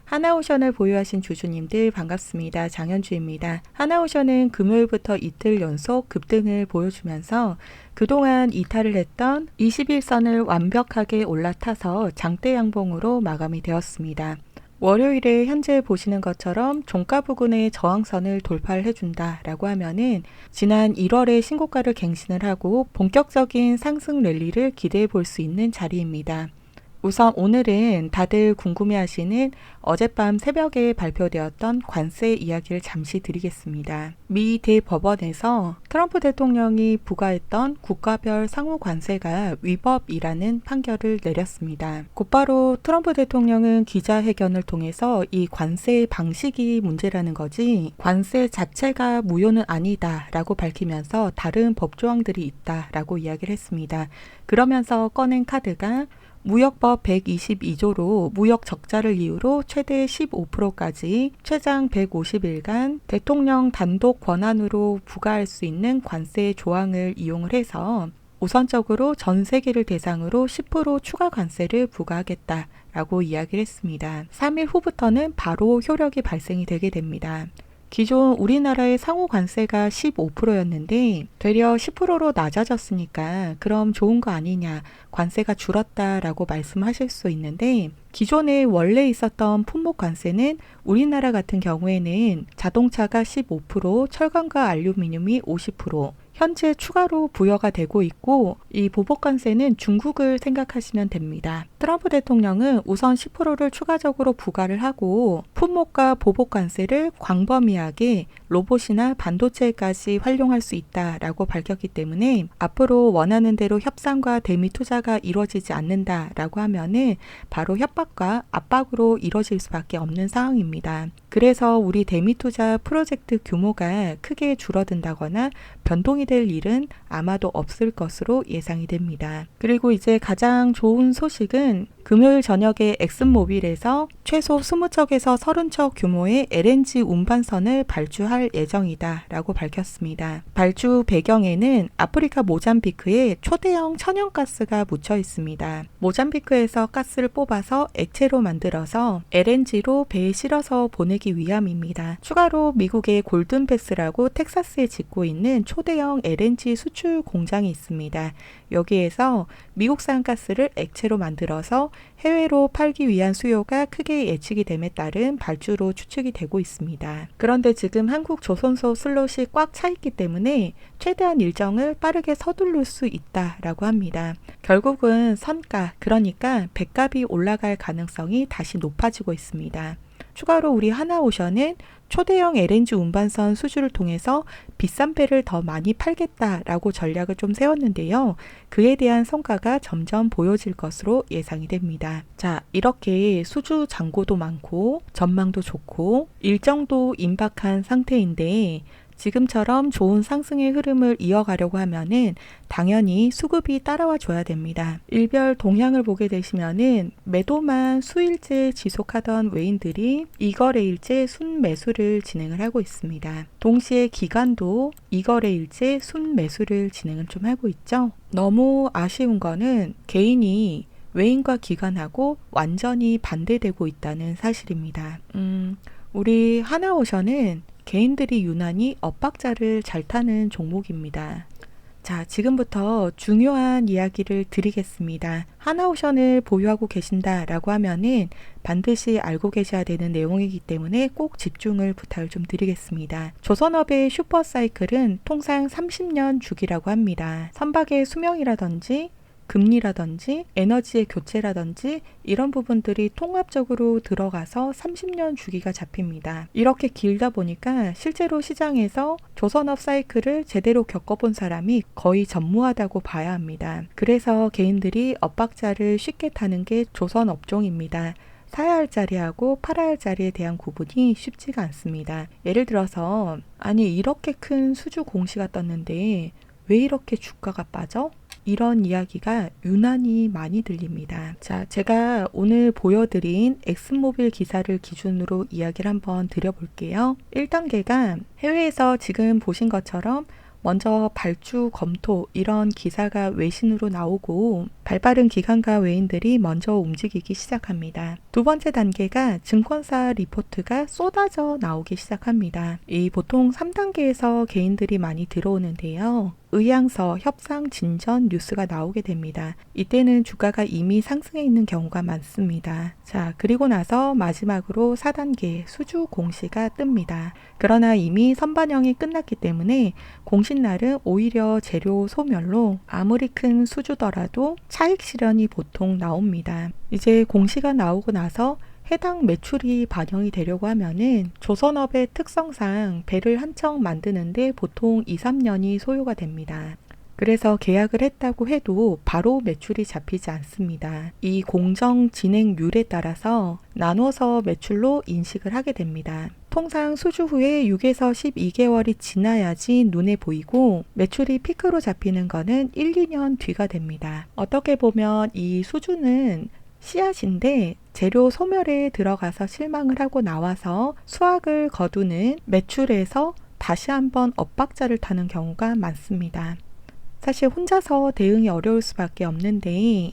하나오션을 보유하신 주주님들 반갑습니다. 장현주입니다. 하나오션은 금요일부터 이틀 연속 급등을 보여주면서 그동안 이탈을 했던 21선을 완벽하게 올라타서 장대 양봉으로 마감이 되었습니다. 월요일에 현재 보시는 것처럼 종가 부근의 저항선을 돌파를 해준다 라고 하면은 지난 1월에 신고가를 갱신을 하고 본격적인 상승 랠리를 기대해 볼 수 있는 자리입니다. 우선 오늘은 다들 궁금해하시는 어젯밤 새벽에 발표되었던 관세 이야기를 잠시 드리겠습니다. 미 대법원에서 트럼프 대통령이 부과했던 국가별 상호 관세가 위법이라는 판결을 내렸습니다. 곧바로 트럼프 대통령은 기자회견을 통해서 이 관세 방식이 문제라는 거지 관세 자체가 무효는 아니다라고 밝히면서 다른 법조항들이 있다라고 이야기를 했습니다. 그러면서 꺼낸 카드가 무역법 122조로 무역 적자를 이유로 최대 15%까지 최장 150일간 대통령 단독 권한으로 부과할 수 있는 관세 조항을 이용을 해서 우선적으로 전 세계를 대상으로 10% 추가 관세를 부과하겠다라고 이야기를 했습니다. 3일 후부터는 바로 효력이 발생이 되게 됩니다. 기존 우리나라의 상호 관세가 15%였는데 되려 10%로 낮아졌으니까 그럼 좋은 거 아니냐, 관세가 줄었다라고 말씀하실 수 있는데 기존에 원래 있었던 품목 관세는 우리나라 같은 경우에는 자동차가 15%, 철강과 알루미늄이 50%, 현재 추가로 부여가 되고 있고 이 보복관세는 중국을 생각하시면 됩니다. 트럼프 대통령은 우선 10%를 추가적으로 부과를 하고 품목과 보복관세를 광범위하게 로봇이나 반도체까지 활용할 수 있다라고 밝혔기 때문에 앞으로 원하는 대로 협상과 대미 투자가 이루어지지 않는다라고 하면은 바로 협박과 압박으로 이루어질 수밖에 없는 상황입니다. 그래서 우리 대미 투자 프로젝트 규모가 크게 줄어든다거나 변동이 될 일은 아마도 없을 것으로 예상이 됩니다. 그리고 이제 가장 좋은 소식은 금요일 저녁에 엑슨모빌에서 최소 20척에서 30척 규모의 LNG 운반선을 발주할 예정이다 라고 밝혔습니다. 발주 배경에는 아프리카 모잠비크에 초대형 천연가스가 묻혀 있습니다. 모잠비크에서 가스를 뽑아서 액체로 만들어서 LNG로 배에 실어서 보내기 위함입니다. 추가로 미국의 골든패스라고 텍사스에 짓고 있는 초대형 LNG 수출 공장이 있습니다. 여기에서 미국산 가스를 액체로 만들어서 해외로 팔기 위한 수요가 크게 예측이 됨에 따른 발주로 추측이 되고 있습니다. 그런데 지금 한국 조선소 슬롯이 꽉 차 있기 때문에 최대한 일정을 빠르게 서두를 수 있다라고 합니다. 결국은 선가, 그러니까 배값이 올라갈 가능성이 다시 높아지고 있습니다. 추가로 우리 하나오션은 초대형 LNG 운반선 수주를 통해서 비싼 배를 더 많이 팔겠다라고 전략을 좀 세웠는데요. 그에 대한 성과가 점점 보여질 것으로 예상이 됩니다. 자, 이렇게 수주 잔고도 많고 전망도 좋고 일정도 임박한 상태인데 지금처럼 좋은 상승의 흐름을 이어가려고 하면은 당연히 수급이 따라와 줘야 됩니다. 일별 동향을 보게 되시면은 매도만 수일째 지속하던 외인들이 이거래일째 순매수를 진행을 하고 있습니다. 동시에 기관도 이거래일째 순매수를 진행을 좀 하고 있죠. 너무 아쉬운 거는 개인이 외인과 기관하고 완전히 반대되고 있다는 사실입니다. 우리 하나오션은 개인들이 유난히 엇박자를 잘 타는 종목입니다. 자, 지금부터 중요한 이야기를 드리겠습니다. 하나오션을 보유하고 계신다라고 하면은 반드시 알고 계셔야 되는 내용이기 때문에 꼭 집중을 부탁을 좀 드리겠습니다. 조선업의 슈퍼사이클은 통상 30년 주기라고 합니다. 선박의 수명이라든지 금리라든지 에너지의 교체라든지 이런 부분들이 통합적으로 들어가서 30년 주기가 잡힙니다. 이렇게 길다 보니까 실제로 시장에서 조선업 사이클을 제대로 겪어본 사람이 거의 전무하다고 봐야 합니다. 그래서 개인들이 엇박자를 쉽게 타는 게 조선업종입니다. 사야 할 자리하고 팔아야 할 자리에 대한 구분이 쉽지가 않습니다. 예를 들어서 아니 이렇게 큰 수주 공시가 떴는데 왜 이렇게 주가가 빠져? 이런 이야기가 유난히 많이 들립니다. 자, 제가 오늘 보여드린 엑슨모빌 기사를 기준으로 이야기를 한번 드려볼게요. 1단계가 해외에서 지금 보신 것처럼 먼저 발주 검토 이런 기사가 외신으로 나오고 발빠른 기관과 외인들이 먼저 움직이기 시작합니다. 두 번째 단계가 증권사 리포트가 쏟아져 나오기 시작합니다. 이 보통 3단계에서 개인들이 많이 들어오는데요. 의향서, 협상, 진전, 뉴스가 나오게 됩니다. 이때는 주가가 이미 상승해 있는 경우가 많습니다. 자, 그리고 나서 마지막으로 4단계 수주 공시가 뜹니다. 그러나 이미 선반영이 끝났기 때문에 공시날은 오히려 재료 소멸로 아무리 큰 수주더라도 차익 실현이 보통 나옵니다. 이제 공시가 나오고 나서 해당 매출이 반영이 되려고 하면은 조선업의 특성상 배를 한 척 만드는데 보통 2, 3년이 소요가 됩니다. 그래서 계약을 했다고 해도 바로 매출이 잡히지 않습니다. 이 공정 진행률에 따라서 나눠서 매출로 인식을 하게 됩니다. 통상 수주 후에 6에서 12개월이 지나야지 눈에 보이고 매출이 피크로 잡히는 거는 1, 2년 뒤가 됩니다. 어떻게 보면 이 수주는 씨앗인데 재료 소멸에 들어가서 실망을 하고 나와서 수확을 거두는 매출에서 다시 한번 엇박자를 타는 경우가 많습니다. 사실 혼자서 대응이 어려울 수밖에 없는데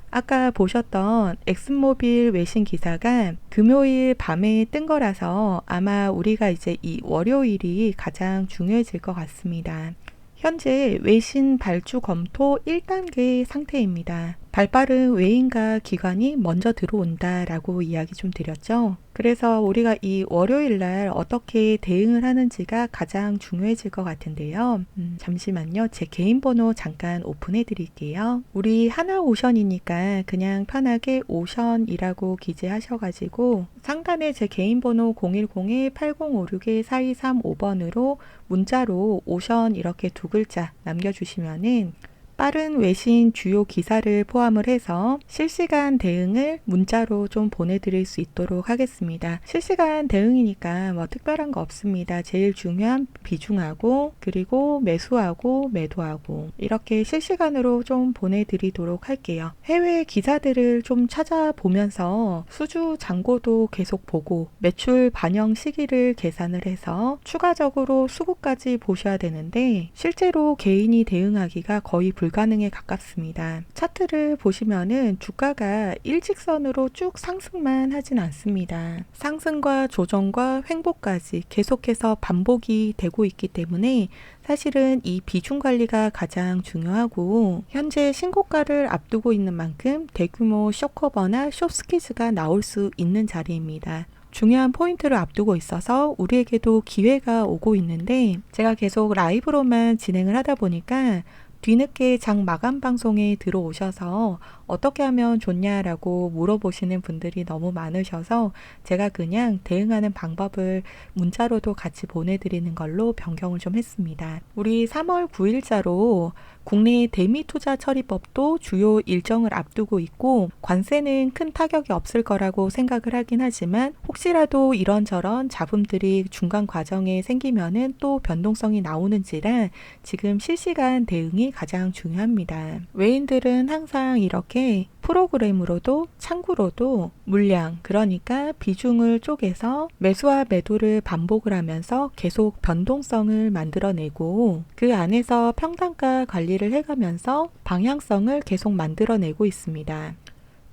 아까 보셨던 엑슨모빌 외신 기사가 금요일 밤에 뜬 거라서 아마 우리가 이제 이 월요일이 가장 중요해질 것 같습니다. 현재 외신 발주 검토 1단계 상태입니다. 발빠른 외인과 기관이 먼저 들어온다라고 이야기 좀 드렸죠. 그래서 우리가 이 월요일 날 어떻게 대응을 하는지가 가장 중요해질 것 같은데요. 잠시만요. 제 개인 번호 잠깐 오픈해 드릴게요. 우리 하나오션이니까 그냥 편하게 오션이라고 기재하셔가지고 상단에 제 개인 번호 010-8056-4235번으로 문자로 오션 이렇게 두 글자 남겨주시면은 빠른 외신 주요 기사를 포함을 해서 실시간 대응을 문자로 좀 보내드릴 수 있도록 하겠습니다. 실시간 대응이니까 뭐 특별한 거 없습니다. 제일 중요한 비중하고 그리고 매수하고 매도하고 이렇게 실시간으로 좀 보내드리도록 할게요. 해외 기사들을 좀 찾아보면서 수주 잔고도 계속 보고 매출 반영 시기를 계산을 해서 추가적으로 수급까지 보셔야 되는데 실제로 개인이 대응하기가 거의 불가능에 가깝습니다. 차트를 보시면은 주가가 일직선으로 쭉 상승만 하진 않습니다. 상승과 조정과 횡보까지 계속해서 반복이 되고 있기 때문에 사실은 이 비중 관리가 가장 중요하고 현재 신고가를 앞두고 있는 만큼 대규모 숏커버나 숏스퀴즈가 나올 수 있는 자리입니다. 중요한 포인트를 앞두고 있어서 우리에게도 기회가 오고 있는데 제가 계속 라이브로만 진행을 하다 보니까 뒤늦게 장 마감 방송에 들어오셔서 어떻게 하면 좋냐라고 물어보시는 분들이 너무 많으셔서 제가 그냥 대응하는 방법을 문자로도 같이 보내드리는 걸로 변경을 좀 했습니다. 우리 3월 9일자로 국내 대미투자처리법도 주요 일정을 앞두고 있고 관세는 큰 타격이 없을 거라고 생각을 하긴 하지만 혹시라도 이런저런 잡음들이 중간 과정에 생기면은 또 변동성이 나오는지라 지금 실시간 대응이 가장 중요합니다. 외인들은 항상 이렇게 프로그램으로도 창구로도 물량 그러니까 비중을 쪼개서 매수와 매도를 반복을 하면서 계속 변동성을 만들어내고 그 안에서 평단가 관리를 해가면서 방향성을 계속 만들어내고 있습니다.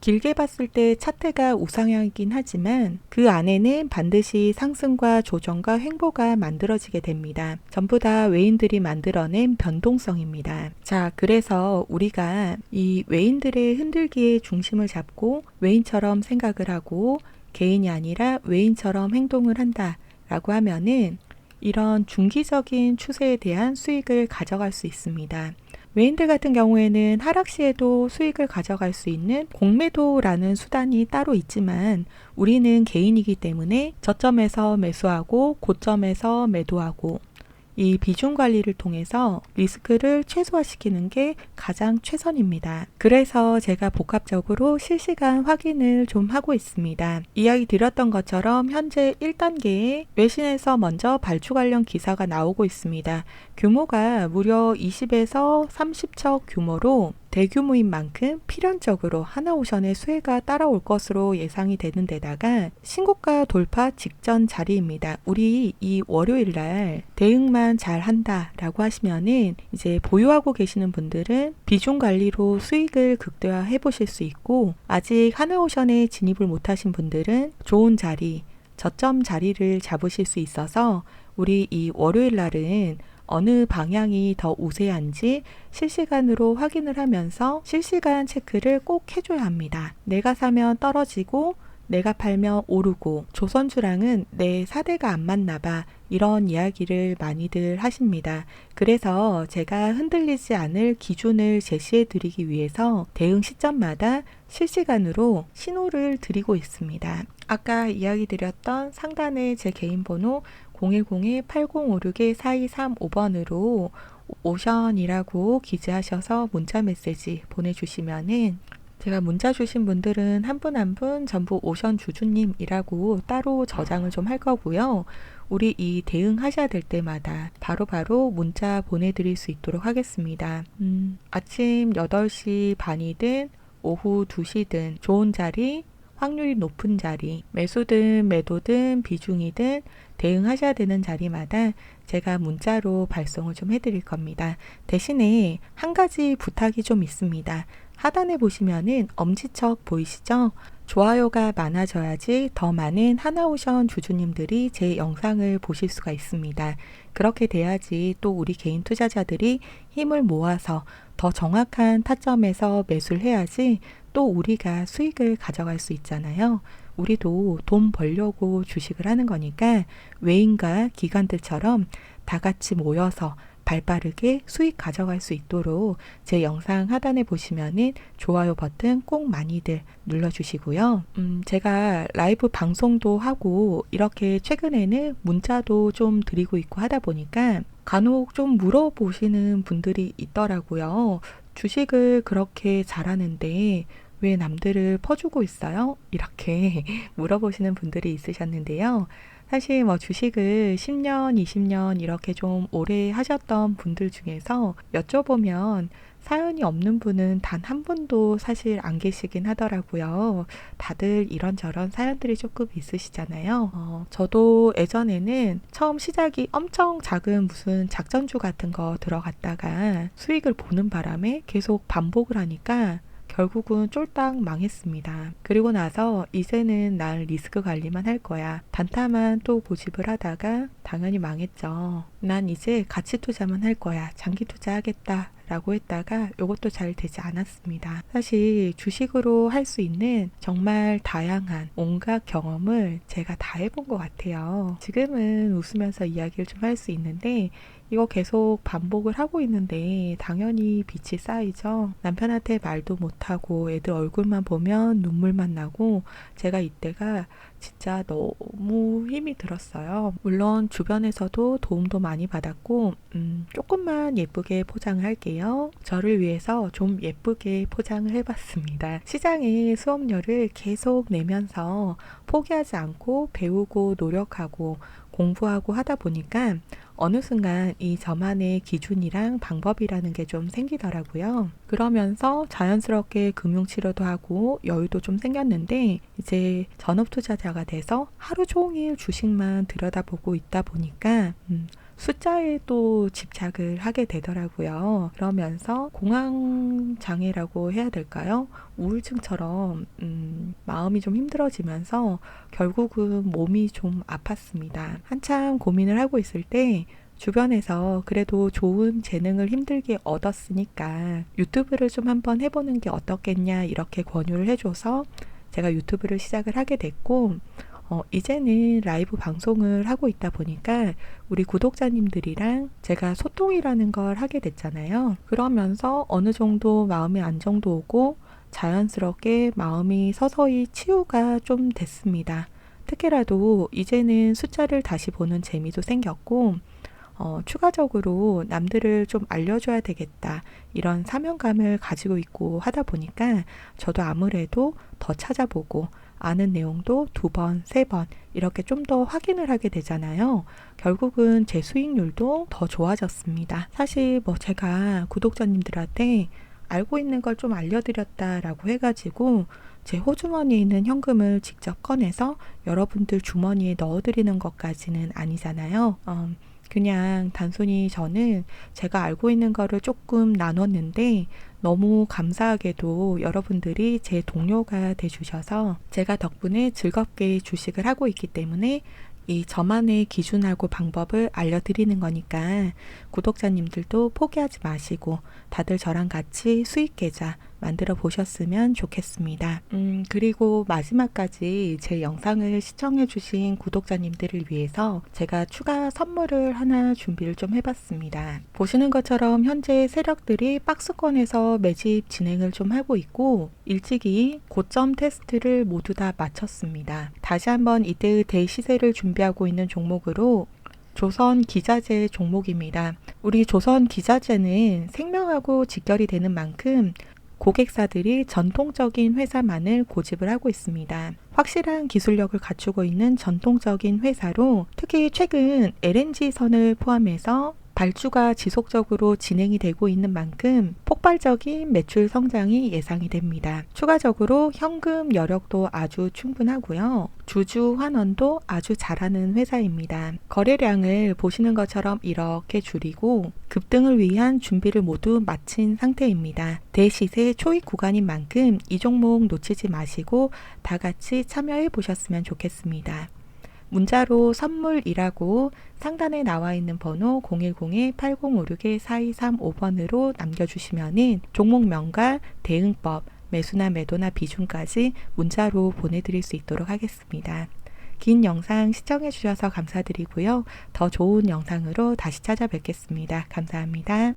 길게 봤을 때 차트가 우상향이긴 하지만 그 안에는 반드시 상승과 조정과 횡보가 만들어지게 됩니다. 전부 다 외인들이 만들어낸 변동성입니다. 자, 그래서 우리가 이 외인들의 흔들기의 중심을 잡고 외인처럼 생각을 하고 개인이 아니라 외인처럼 행동을 한다라고 하면은 이런 중기적인 추세에 대한 수익을 가져갈 수 있습니다. 외인들 같은 경우에는 하락 시에도 수익을 가져갈 수 있는 공매도라는 수단이 따로 있지만 우리는 개인이기 때문에 저점에서 매수하고 고점에서 매도하고 이 비중 관리를 통해서 리스크를 최소화시키는 게 가장 최선입니다. 그래서 제가 복합적으로 실시간 확인을 좀 하고 있습니다. 이야기 드렸던 것처럼 현재 1단계에 외신에서 먼저 발주 관련 기사가 나오고 있습니다. 규모가 무려 20에서 30척 규모로 대규모인 만큼 필연적으로 하나오션의 수혜가 따라올 것으로 예상이 되는 데다가 신고가 돌파 직전 자리입니다. 우리 이 월요일날 대응만 잘 한다라고 하시면은 이제 보유하고 계시는 분들은 비중 관리로 수익을 극대화해 보실 수 있고, 아직 하나오션에 진입을 못하신 분들은 좋은 자리, 저점 자리를 잡으실 수 있어서 우리 이 월요일 날은 어느 방향이 더 우세한지 실시간으로 확인을 하면서 실시간 체크를 꼭 해줘야 합니다. 내가 사면 떨어지고 내가 팔면 오르고 조선주랑은 내 사대가 안 맞나 봐, 이런 이야기를 많이들 하십니다. 그래서 제가 흔들리지 않을 기준을 제시해 드리기 위해서 대응 시점마다 실시간으로 신호를 드리고 있습니다. 아까 이야기 드렸던 상단에 제 개인 번호 010-8056-4235번으로 오션이라고 기재하셔서 문자 메시지 보내주시면은 제가 문자 주신 분들은 한 분 한 분 전부 오션 주주님이라고 따로 저장을 좀 할 거고요. 우리 이 대응하셔야 될 때마다 바로바로 문자 보내드릴 수 있도록 하겠습니다. 아침 8시 반이든 오후 2시든 좋은 자리, 확률이 높은 자리, 매수든 매도든 비중이든 대응하셔야 되는 자리마다 제가 문자로 발송을 좀 해드릴 겁니다. 대신에 한 가지 부탁이 좀 있습니다. 하단에 보시면은 엄지척 보이시죠? 좋아요가 많아져야지 더 많은 하나오션 주주님들이 제 영상을 보실 수가 있습니다. 그렇게 돼야지 또 우리 개인 투자자들이 힘을 모아서 더 정확한 타점에서 매수를 해야지 또 우리가 수익을 가져갈 수 있잖아요. 우리도 돈 벌려고 주식을 하는 거니까 외인과 기관들처럼 다 같이 모여서 발빠르게 수익 가져갈 수 있도록 제 영상 하단에 보시면은 좋아요 버튼 꼭 많이들 눌러주시고요. 제가 라이브 방송도 하고 이렇게 최근에는 문자도 좀 드리고 있고 하다 보니까 간혹 좀 물어보시는 분들이 있더라고요. 주식을 그렇게 잘하는데 왜 남들을 퍼주고 있어요? 이렇게 물어보시는 분들이 있으셨는데요. 사실 뭐 주식을 10년, 20년 이렇게 좀 오래 하셨던 분들 중에서 여쭤보면 사연이 없는 분은 단 한 분도 사실 안 계시긴 하더라고요. 다들 이런저런 사연들이 조금 있으시잖아요. 저도 예전에는 처음 시작이 엄청 작은 무슨 작전주 같은 거 들어갔다가 수익을 보는 바람에 계속 반복을 하니까 결국은 쫄딱 망했습니다. 그리고 나서 이제는 난 리스크 관리만 할 거야, 단타만 또 고집을 하다가 당연히 망했죠. 난 이제 가치 투자만 할 거야, 장기 투자하겠다 라고 했다가 이것도 잘 되지 않았습니다. 사실 주식으로 할 수 있는 정말 다양한 온갖 경험을 제가 다 해본 것 같아요. 지금은 웃으면서 이야기를 좀 할 수 있는데 이거 계속 반복을 하고 있는데 당연히 빚이 쌓이죠. 남편한테 말도 못하고 애들 얼굴만 보면 눈물만 나고 제가 이때가 진짜 너무 힘이 들었어요. 물론 주변에서도 도움도 많이 받았고 조금만 예쁘게 포장을 할게요. 저를 위해서 좀 예쁘게 포장을 해봤습니다. 시장의 수업료를 계속 내면서 포기하지 않고 배우고 노력하고 공부하고 하다 보니까 어느 순간 이 저만의 기준이랑 방법이라는 게 좀 생기더라고요. 그러면서 자연스럽게 금융치료도 하고 여유도 좀 생겼는데 이제 전업투자자가 돼서 하루 종일 주식만 들여다보고 있다 보니까 숫자에 또 집착을 하게 되더라고요. 그러면서 공황장애라고 해야 될까요? 우울증처럼 마음이 좀 힘들어지면서 결국은 몸이 좀 아팠습니다. 한참 고민을 하고 있을 때 주변에서 그래도 좋은 재능을 힘들게 얻었으니까 유튜브를 좀 한번 해보는 게 어떻겠냐 이렇게 권유를 해줘서 제가 유튜브를 시작을 하게 됐고 이제는 라이브 방송을 하고 있다 보니까 우리 구독자님들이랑 제가 소통이라는 걸 하게 됐잖아요. 그러면서 어느 정도 마음의 안정도 오고 자연스럽게 마음이 서서히 치유가 좀 됐습니다. 특히라도 이제는 숫자를 다시 보는 재미도 생겼고 추가적으로 남들을 좀 알려줘야 되겠다 이런 사명감을 가지고 있고 하다 보니까 저도 아무래도 더 찾아보고 아는 내용도 2번, 3번 이렇게 좀 더 확인을 하게 되잖아요. 결국은 제 수익률도 더 좋아졌습니다. 사실 뭐 제가 구독자님들한테 알고 있는 걸 좀 알려드렸다라고 해가지고 제 호주머니에 있는 현금을 직접 꺼내서 여러분들 주머니에 넣어드리는 것까지는 아니잖아요. 그냥 단순히 저는 제가 알고 있는 거를 조금 나눴는데 너무 감사하게도 여러분들이 제 동료가 돼주셔서 제가 덕분에 즐겁게 주식을 하고 있기 때문에 이 저만의 기준하고 방법을 알려드리는 거니까 구독자님들도 포기하지 마시고 다들 저랑 같이 수익 계좌 만들어 보셨으면 좋겠습니다. 그리고 마지막까지 제 영상을 시청해 주신 구독자님들을 위해서 제가 추가 선물을 하나 준비를 좀 해봤습니다. 보시는 것처럼 현재 세력들이 박스권에서 매집 진행을 좀 하고 있고 일찍이 고점 테스트를 모두 다 마쳤습니다. 다시 한번 이때의 대시세를 준비하고 있는 종목으로 조선 기자재 종목입니다. 우리 조선 기자재는 생명하고 직결이 되는 만큼 고객사들이 전통적인 회사만을 고집을 하고 있습니다. 확실한 기술력을 갖추고 있는 전통적인 회사로 특히 최근 LNG선을 포함해서 발주가 지속적으로 진행이 되고 있는 만큼 폭발적인 매출 성장이 예상이 됩니다. 추가적으로 현금 여력도 아주 충분하고요. 주주 환원도 아주 잘하는 회사입니다. 거래량을 보시는 것처럼 이렇게 줄이고 급등을 위한 준비를 모두 마친 상태입니다. 대시세 초입 구간인 만큼 이 종목 놓치지 마시고 다 같이 참여해 보셨으면 좋겠습니다. 문자로 선물이라고 상단에 나와 있는 번호 010-8056-4235번으로 남겨주시면은 종목명과 대응법, 매수나 매도나 비중까지 문자로 보내드릴 수 있도록 하겠습니다. 긴 영상 시청해 주셔서 감사드리고요. 더 좋은 영상으로 다시 찾아뵙겠습니다. 감사합니다.